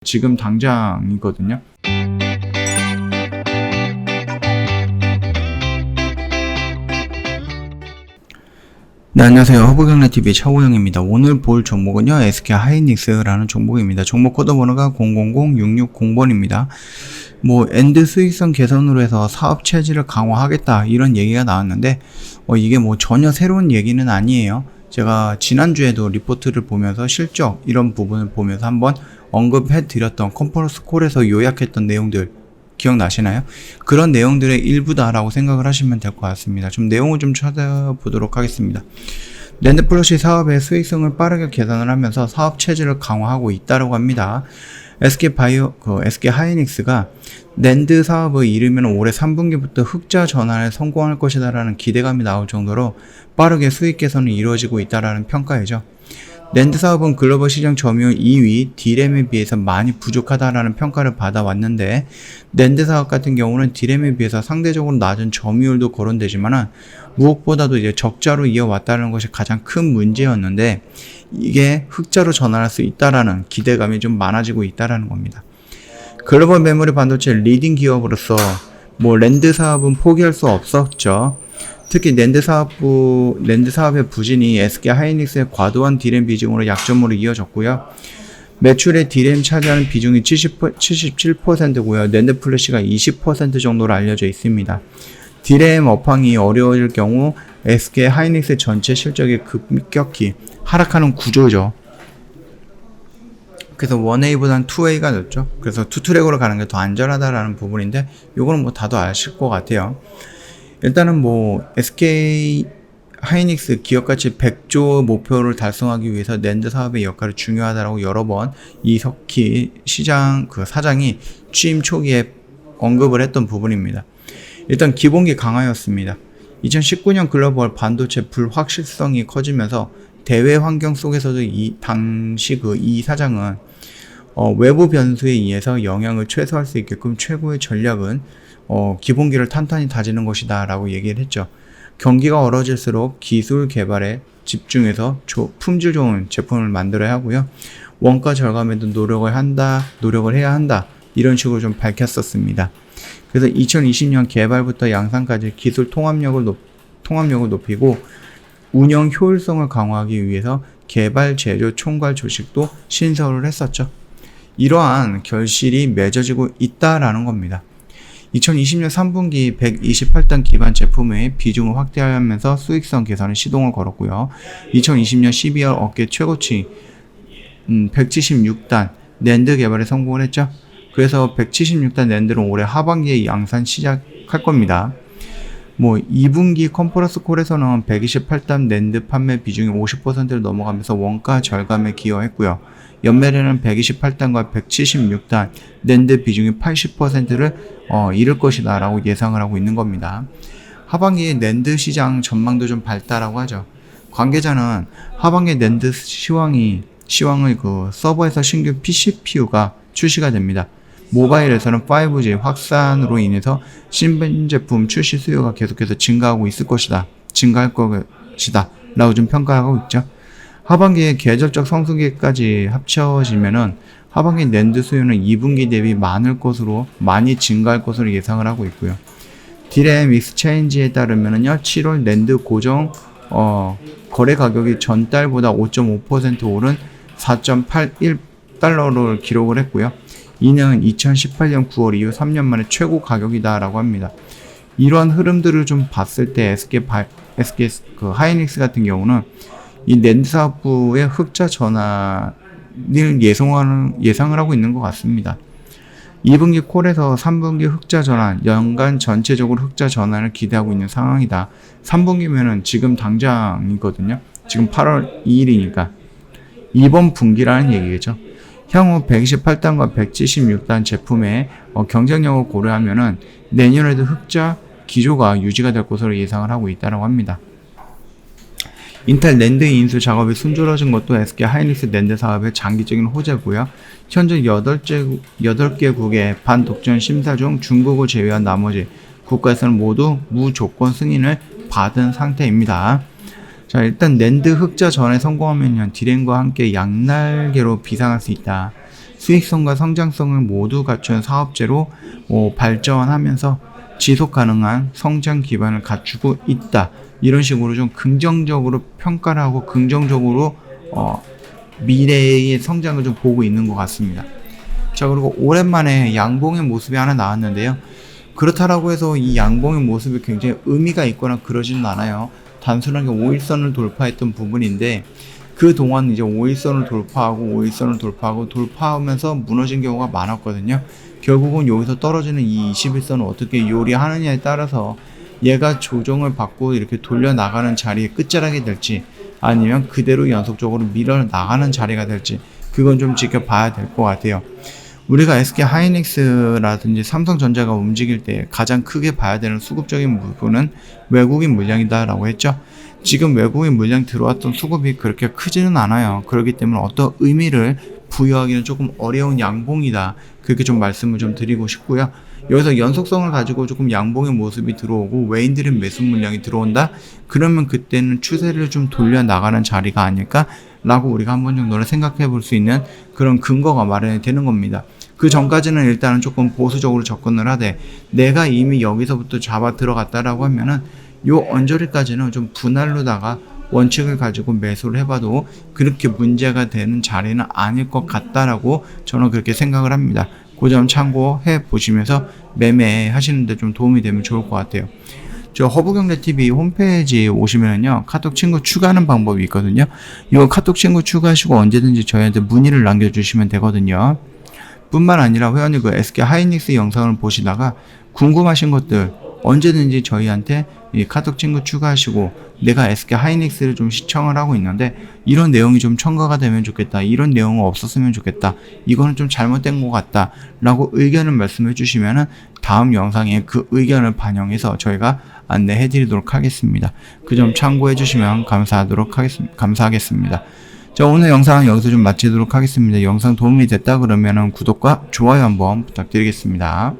지금 당장이거든요. 네, 안녕하세요. 허브경제TV 차우영입니다. 오늘 볼 종목은요, SK 하이닉스라는 종목입니다. 종목 코드 번호가 000660번입니다. 엔드 수익성 개선으로 해서 사업 체질을 강화하겠다, 이런 얘기가 나왔는데, 이게 전혀 새로운 얘기는 아니에요. 제가 지난주에도 리포트를 보면서 실적, 이런 부분을 보면서 한번 언급해 드렸던 컨퍼런스 콜에서 요약했던 내용들, 기억나시나요? 그런 내용들의 일부다라고 생각을 하시면 될 것 같습니다. 좀 내용을 좀 찾아보도록 하겠습니다. 낸드 플러시 사업의 수익성을 빠르게 개선을 하면서 사업 체질을 강화하고 있다고 합니다. SK 하이닉스가 낸드 사업을 이르면 올해 3분기부터 흑자 전환에 성공할 것이다라는 기대감이 나올 정도로 빠르게 수익 개선이 이루어지고 있다라는 평가이죠. 낸드 사업은 글로벌 시장 점유율 2위, D램에 비해서 많이 부족하다라는 평가를 받아왔는데, 낸드 사업 같은 경우는 D램에 비해서 상대적으로 낮은 점유율도 거론되지만은 무엇보다도 이제 적자로 이어왔다는 것이 가장 큰 문제였는데, 이게 흑자로 전환할 수 있다라는 기대감이 좀 많아지고 있다라는 겁니다. 글로벌 메모리 반도체 리딩 기업으로서 낸드 사업은 포기할 수 없었죠. 특히 낸드 사업의 부진이 SK 하이닉스의 과도한 D램 비중으로 약점으로 이어졌고요. 매출의 D램 차지하는 비중이 77%고요. 낸드 플래시가 20% 정도로 알려져 있습니다. D램 업황이 어려워질 경우 SK 하이닉스 전체 실적이 급격히 하락하는 구조죠. 그래서 1A보다는 2A가 됐죠. 그래서 2트랙으로 가는 게 더 안전하다라는 부분인데, 요거는 다들 아실 것 같아요. 일단은 SK 하이닉스 기업가치 100조 목표를 달성하기 위해서 낸드 사업의 역할이 중요하다라고 여러 번 이석희 사장이 취임 초기에 언급을 했던 부분입니다. 일단 기본기 강화였습니다. 2019년 글로벌 반도체 불확실성이 커지면서 대외 환경 속에서도 당시 이 사장은 외부 변수에 의해서 영향을 최소화할 수 있게끔 최고의 전략은 기본기를 탄탄히 다지는 것이다 라고 얘기를 했죠. 경기가 어려질수록 기술 개발에 집중해서 품질 좋은 제품을 만들어야 하고요. 원가 절감에도 노력을 해야 한다. 이런 식으로 좀 밝혔었습니다. 그래서 2020년 개발부터 양산까지 기술 통합력을 높이고 운영 효율성을 강화하기 위해서 개발 제조 총괄 조직도 신설을 했었죠. 이러한 결실이 맺어지고 있다라는 겁니다. 2020년 3분기 128단 기반 제품의 비중을 확대하면서 수익성 개선에 시동을 걸었고요. 2020년 12월 업계 최고치 176단 낸드 개발에 성공을 했죠. 그래서 176단 낸드는 올해 하반기에 양산 시작할 겁니다. 2분기 컨퍼런스 콜에서는 128단 낸드 판매 비중이 50%를 넘어가면서 원가 절감에 기여했고요. 연말에는 128단과 176단 낸드 비중이 80%를 이룰 것이다 라고 예상을 하고 있는 겁니다. 하반기에 낸드 시장 전망도 좀 밝다라고 하죠. 관계자는 하반기 낸드 시황을 서버에서 신규 PCPU가 출시가 됩니다. 모바일에서는 5G 확산으로 인해서 신제품 출시 수요가 계속해서 증가할 것이다 라고 좀 평가하고 있죠. 하반기에 계절적 성수기까지 합쳐지면은 하반기 낸드 수요는 2분기 대비 많이 증가할 것으로 예상을 하고 있고요. D램 익스체인지에 따르면은요, 7월 낸드 고정 거래 가격이 전달보다 5.5% 오른 4.81달러를 기록을 했고요. 이는 2018년 9월 이후 3년 만에 최고 가격이다라고 합니다. 이러한 흐름들을 좀 봤을 때 SK 하이닉스 같은 경우는 이 낸드 사업부의 흑자 전환을 예상을 하고 있는 것 같습니다. 2분기 콜에서 3분기 흑자 전환, 연간 전체적으로 흑자 전환을 기대하고 있는 상황이다. 3분기면은 지금 당장이거든요. 지금 8월 2일이니까 이번 분기라는 얘기겠죠. 향후 128단과 176단 제품의 경쟁력을 고려하면은 내년에도 흑자 기조가 유지가 될 것으로 예상을 하고 있다고 합니다. 인텔 낸드 인수 작업이 순조로워진 것도 SK 하이닉스 낸드 사업의 장기적인 호재고요. 현재 8개국의 반독점 심사 중 중국을 제외한 나머지 국가에서는 모두 무조건 승인을 받은 상태입니다. 자, 일단 낸드 흑자 전에 성공하면 D램과 함께 양날개로 비상할 수 있다. 수익성과 성장성을 모두 갖춘 사업체로 발전하면서 지속 가능한 성장 기반을 갖추고 있다. 이런 식으로 좀 긍정적으로 평가를 하고 긍정적으로 미래의 성장을 좀 보고 있는 것 같습니다. 자, 그리고 오랜만에 양봉의 모습이 하나 나왔는데요. 그렇다라고 해서 이 양봉의 모습이 굉장히 의미가 있거나 그러지는 않아요. 단순하게 5일선을 돌파했던 부분인데 그 동안 이제 5일선을 돌파하면서 무너진 경우가 많았거든요. 결국은 여기서 떨어지는 이 21선을 어떻게 요리하느냐에 따라서 얘가 조정을 받고 이렇게 돌려나가는 자리에 끝자락이 될지 아니면 그대로 연속적으로 밀어나가는 자리가 될지 그건 좀 지켜봐야 될 것 같아요. 우리가 SK 하이닉스라든지 삼성전자가 움직일 때 가장 크게 봐야 되는 수급적인 부분은 외국인 물량이다라고 했죠. 지금 외국인 물량 들어왔던 수급이 그렇게 크지는 않아요. 그렇기 때문에 어떤 의미를 부여하기는 조금 어려운 양봉이다. 그렇게 좀 말씀을 좀 드리고 싶고요. 여기서 연속성을 가지고 조금 양봉의 모습이 들어오고 외인들의 매수 물량이 들어온다? 그러면 그때는 추세를 좀 돌려나가는 자리가 아닐까? 라고 우리가 한 번 정도는 생각해 볼 수 있는 그런 근거가 마련이 되는 겁니다. 그 전까지는 일단은 조금 보수적으로 접근을 하되 내가 이미 여기서부터 잡아 들어갔다라고 하면은 요 언저리까지는 좀 분할로다가 원칙을 가지고 매수를 해봐도 그렇게 문제가 되는 자리는 아닐 것 같다라고 저는 그렇게 생각을 합니다. 그 점 참고해 보시면서 매매하시는데 좀 도움이 되면 좋을 것 같아요. 저 허브경제TV 홈페이지에 오시면요 카톡 친구 추가하는 방법이 있거든요. 이거 카톡 친구 추가하시고 언제든지 저희한테 문의를 남겨주시면 되거든요. 뿐만 아니라 회원님 그 SK 하이닉스 영상을 보시다가 궁금하신 것들 언제든지 저희한테 이 카톡 친구 추가하시고 내가 SK 하이닉스를 좀 시청을 하고 있는데 이런 내용이 좀 첨가가 되면 좋겠다, 이런 내용은 없었으면 좋겠다, 이거는 좀 잘못된 것 같다 라고 의견을 말씀해 주시면은 다음 영상에 그 의견을 반영해서 저희가 안내해 드리도록 하겠습니다. 그 점 참고해 주시면 감사하겠습니다. 자, 오늘 영상은 여기서 좀 마치도록 하겠습니다. 영상 도움이 됐다 그러면은 구독과 좋아요 한번 부탁드리겠습니다.